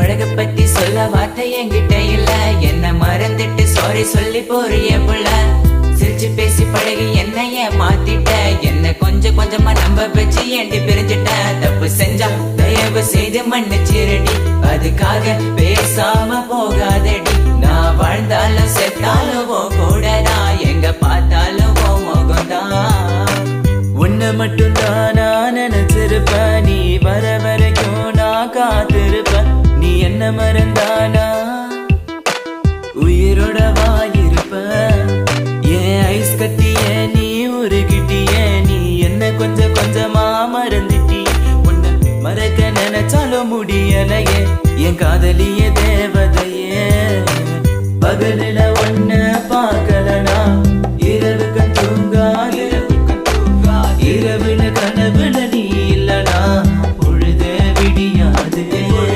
அழக பத்தி சொல்ல வார்த்தை என்கிட்ட இல்ல, என்ன மறந்துட்டு சாரி சொல்லி போறிய புள்ள. சிரிச்சு பேசி பழகி என்னைய மாத்திட்ட, என்ன கொஞ்சம் கொஞ்சமா நம்ப வச்சு ஏண்டி பிரிஞ்சிட்ட. தப்பு செஞ்சா தயவு செய்து மன்னிச்சிரடி, அதுக்காக பேசாம போகாதடி. நான் வாழ்ந்தாலும் செத்தாலும் கூட நான், எங்க பார்த்தாலும் முகம்தான். உன்னை மட்டும் தான் நான் நினைச்சிருப்ப, நீ வர வரைக்கும் நான் காத்திருப்ப. நீ என்ன மறந்தானா உயிரோட வாயிருப்ப. ஏன் ஐஸ் கட்டிய நீ உருகிட்டிய, நீ என்ன கொஞ்சம் கொஞ்சமா மறந்துட்டி. உன்னை மறக்க நினைச்சாலும் முடியலையே, என் காதலிய தேவதையே. பகலில ஒன்ன பார்க்கல,